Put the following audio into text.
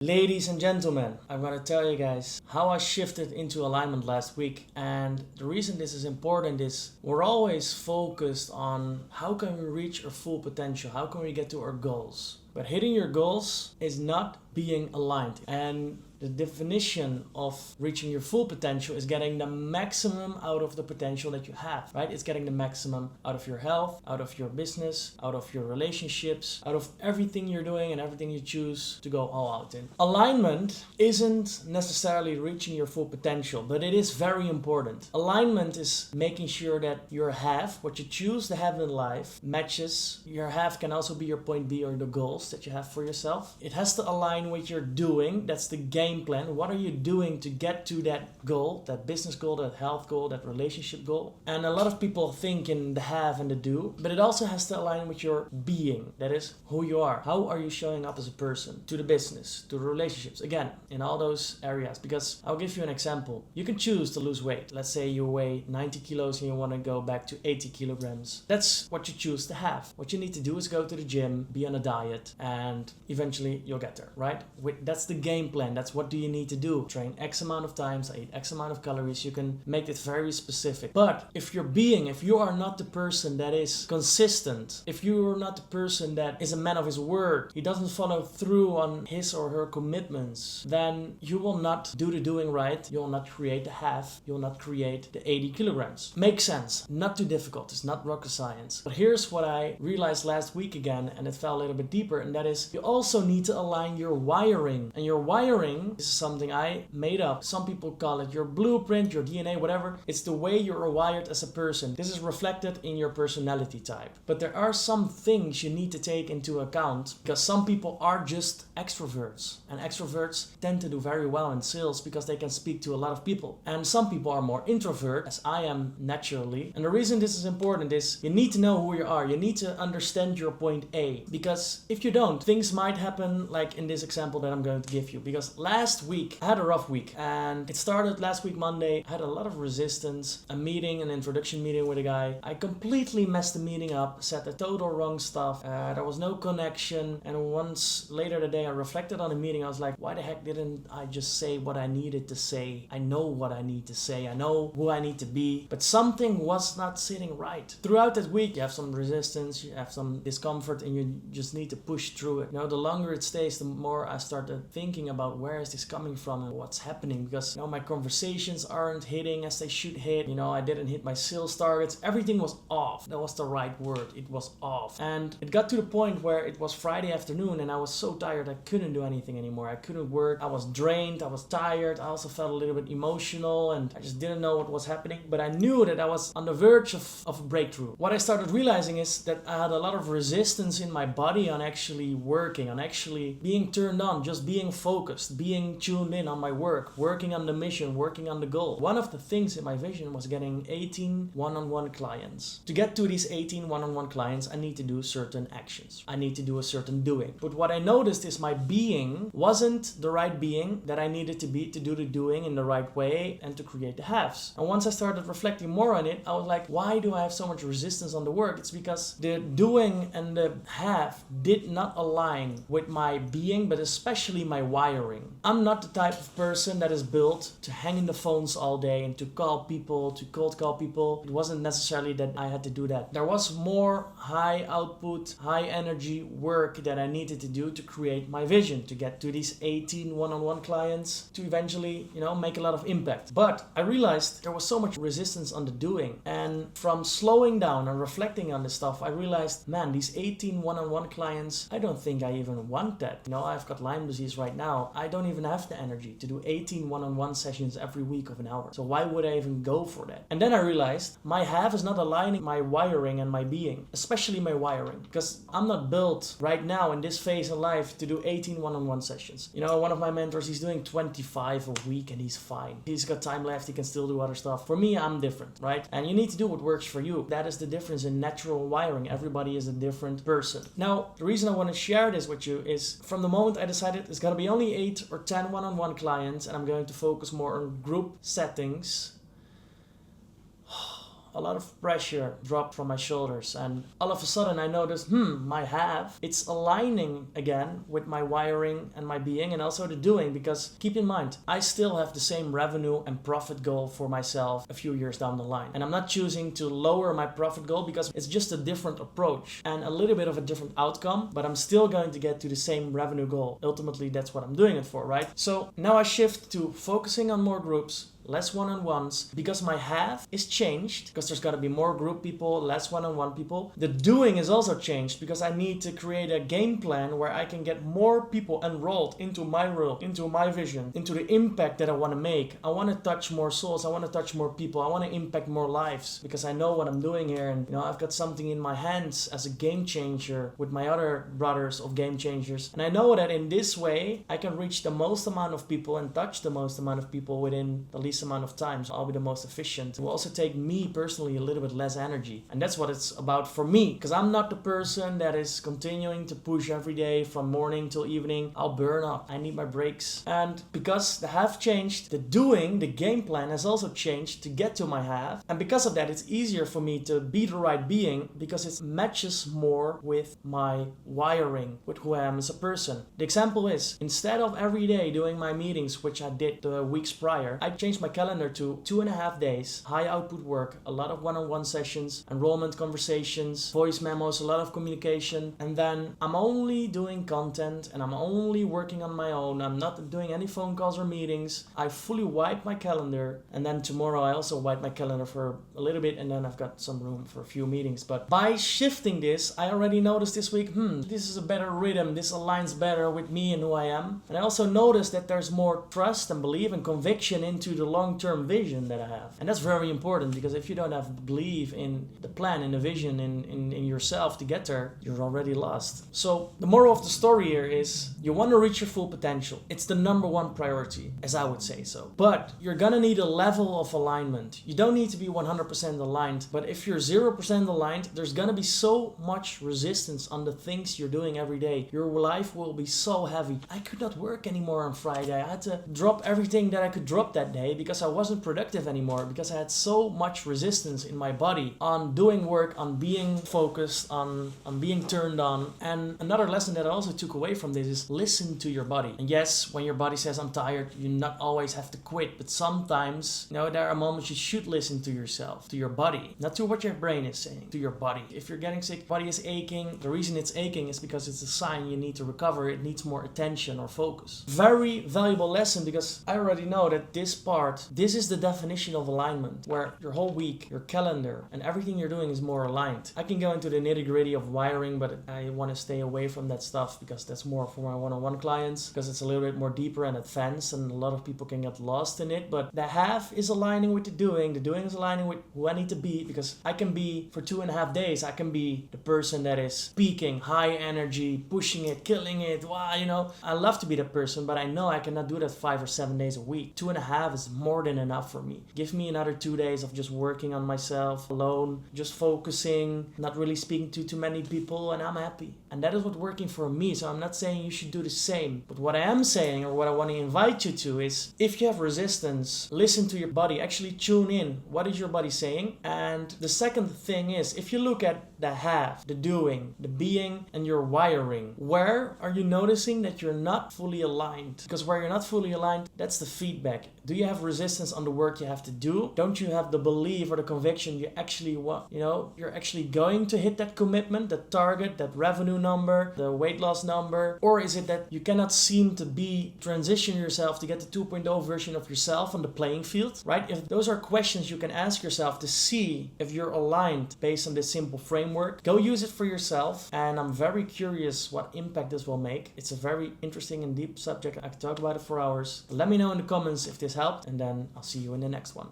Ladies and gentlemen, I'm gonna tell you guys how I shifted into alignment last week. And the reason this is important is we're always focused on how can we reach our full potential, how can we get to our goals. But hitting your goals is not being aligned. And the definition of reaching your full potential is getting the maximum out of the potential that you have, right? It's getting the maximum out of your health, out of your business, out of your relationships, out of everything you're doing and everything you choose to go all out in. Alignment isn't necessarily reaching your full potential, but it is very important. Alignment is making sure that your have, what you choose to have in life, matches. Your have can also be your point B or the goals that you have for yourself. It has to align with your doing. That's the game plan. What are you doing to get to that goal, that business goal, that health goal, that relationship goal? And a lot of people think in the have and the do, but it also has to align with your being. That is who you are. How are you showing up as a person to the business, to the relationships? Again, in all those areas. Because I'll give you an example. You can choose to lose weight. Let's say you weigh 90 kilos and you want to go back to 80 kilograms. That's what you choose to have. What you need to do is go to the gym, be on a diet, and eventually you'll get there, right? That's the game plan. That's what do you need to do? Train X amount of times, eat X amount of calories. You can make it very specific. But if you are not the person that is consistent, if you are not the person that is a man of his word, he doesn't follow through on his or her commitments, then you will not do the doing right. You will not create the have. You will not create the 80 kilograms. Makes sense. Not too difficult. It's not rocket science. But here's what I realized last week again, and it fell a little bit deeper, and that is you also need to align your wiring. And your wiring, this is something I made up. Some people call it your blueprint, your DNA, whatever. It's the way you're wired as a person. This is reflected in your personality type. But there are some things you need to take into account because some people are just extroverts. And extroverts tend to do very well in sales because they can speak to a lot of people. And some people are more introvert, as I am naturally. And the reason this is important is you need to know who you are. You need to understand your point A. Because if you don't, things might happen like in this example that I'm going to give you. Because last week, I had a rough week. And it started last week, Monday. I had a lot of resistance. A meeting, an introduction meeting with a guy. I completely messed the meeting up. Said the total wrong stuff. There was no connection. And once later that day, I reflected on the meeting. I was like, why the heck didn't I just say what I needed to say? I know what I need to say. I know who I need to be. But something was not sitting right. Throughout that week, you have some resistance. You have some discomfort. And you just need to push through it. The longer it stays, the more I started thinking about where is this coming from and what's happening, because my conversations aren't hitting as they should hit. I didn't hit my sales targets. Everything was off. That was the right word. It was off. And it got to the point where it was Friday afternoon and I was so tired I couldn't do anything anymore. I couldn't work. I was drained. I was tired. I also felt a little bit emotional and I just didn't know what was happening. But I knew that I was on the verge of a breakthrough. What I started realizing is that I had a lot of resistance in my body on actually working, on actually being turned on, just being focused, being tuned in on my work, working on the mission, working on the goal. One of the things in my vision was getting 18 one-on-one clients. To get to these 18 one-on-one clients, I need to do certain actions. I need to do a certain doing. But what I noticed is my being wasn't the right being that I needed to be to do the doing in the right way and to create the haves. And once I started reflecting more on it, I was like, why do I have so much resistance on the work? It's because the doing and the have did not align with my being, but especially my wiring. I'm not the type of person that is built to hang in the phones all day and to call people, to cold call people. It wasn't necessarily that I had to do that. There was more high output, high energy work that I needed to do to create my vision, to get to these 18 one-on-one clients, to eventually, make a lot of impact. But I realized there was so much resistance on the doing. And from slowing down and reflecting on this stuff, I realized, man, these 18 one-on-one clients, I don't think I even want that. I've got Lyme disease right now. I don't even have the energy to do 18 one-on-one sessions every week of an hour. So why would I even go for that? And then I realized my have is not aligning my wiring and my being, especially my wiring, because I'm not built right now in this phase in life to do 18 one-on-one sessions. One of my mentors, he's doing 25 a week and he's fine. He's got time left. He can still do other stuff. For me, I'm different, right? And you need to do what works for you. That is the difference in natural wiring. Everybody is a different person. Now, the reason I want to share this with you is from the moment I decided it's going to be only 8 or 10 one-on-one clients and I'm going to focus more on group settings, a lot of pressure dropped from my shoulders, and all of a sudden I noticed, my have, it's aligning again with my wiring and my being and also the doing, because keep in mind, I still have the same revenue and profit goal for myself a few years down the line. And I'm not choosing to lower my profit goal because it's just a different approach and a little bit of a different outcome, but I'm still going to get to the same revenue goal. Ultimately, that's what I'm doing it for, right? So now I shift to focusing on more groups, less one-on-ones, because my have is changed, because there's got to be more group people, less one-on-one people. The doing is also changed because I need to create a game plan where I can get more people enrolled into my role, into my vision, into the impact that I want to make. I want to touch more souls, I want to touch more people, I want to impact more lives, because I know what I'm doing here, and I've got something in my hands as a game changer with my other brothers of game changers, and I know that in this way I can reach the most amount of people and touch the most amount of people within the least amount of time, so I'll be the most efficient. It will also take me personally a little bit less energy, and that's what it's about for me, because I'm not the person that is continuing to push every day from morning till evening. I'll burn up. I need my breaks. And because the have changed, the doing, the game plan has also changed to get to my have, and because of that it's easier for me to be the right being, because it matches more with my wiring, with who I am as a person. The example is, instead of every day doing my meetings, which I did the weeks prior, I changed my calendar to 2.5 days, high output work, a lot of one-on-one sessions, enrollment conversations, voice memos, a lot of communication, and then I'm only doing content and I'm only working on my own. I'm not doing any phone calls or meetings. I fully wipe my calendar, and then tomorrow I also wipe my calendar for a little bit, and then I've got some room for a few meetings. But by shifting this, I already noticed this week, this is a better rhythm, this aligns better with me and who I am. And I also noticed that there's more trust and belief and conviction into the long-term vision that I have. And that's very important, because if you don't have belief in the plan, in the vision, in yourself to get there, you're already lost. So the moral of the story here is, you want to reach your full potential. It's the number one priority, as I would say so. But you're gonna need a level of alignment. You don't need to be 100% aligned, but if you're 0% aligned, there's gonna be so much resistance on the things you're doing every day. Your life will be so heavy. I could not work anymore on Friday. I had to drop everything that I could drop that day because I wasn't productive anymore, because I had so much resistance in my body on doing work, on being focused, on being turned on. And another lesson that I also took away from this is, listen to your body. And yes, when your body says I'm tired, you not always have to quit, but sometimes there are moments you should listen to yourself, to your body, not to what your brain is saying, to your body. If you're getting sick, body is aching, the reason it's aching is because it's a sign you need to recover. It needs more attention or focus. Very valuable lesson, because I already know that this is the definition of alignment, where your whole week, your calendar, and everything you're doing is more aligned. I can go into the nitty-gritty of wiring, but I want to stay away from that stuff, because that's more for my one-on-one clients, because it's a little bit more deeper and advanced, and a lot of people can get lost in it. But the have is aligning with the doing is aligning with who I need to be, because I can be, for 2.5 days, I can be the person that is speaking, high energy, pushing it, killing it. Wow, I love to be that person, but I know I cannot do that 5 or 7 days a week. 2.5 is more than enough for me. Give me another 2 days of just working on myself alone, just focusing, not really speaking to too many people, and I'm happy. And that is what's working for me. So I'm not saying you should do the same, but what I am saying, or what I want to invite you to, is, if you have resistance, listen to your body. Actually tune in. What is your body saying? And the second thing is, if you look at the have, the doing, the being, and your wiring, where are you noticing that you're not fully aligned? Because where you're not fully aligned, that's the feedback. Do you have resistance on the work you have to do? Don't you have the belief or the conviction you actually want? You're actually going to hit that commitment, that target, that revenue number, the weight loss number? Or is it that you cannot seem to transition yourself to get the 2.0 version of yourself on the playing field, right? If those are questions you can ask yourself to see if you're aligned based on this simple framework, go use it for yourself. And I'm very curious what impact this will make. It's a very interesting and deep subject. I could talk about it for hours. Let me know in the comments if this helped, and then I'll see you in the next one.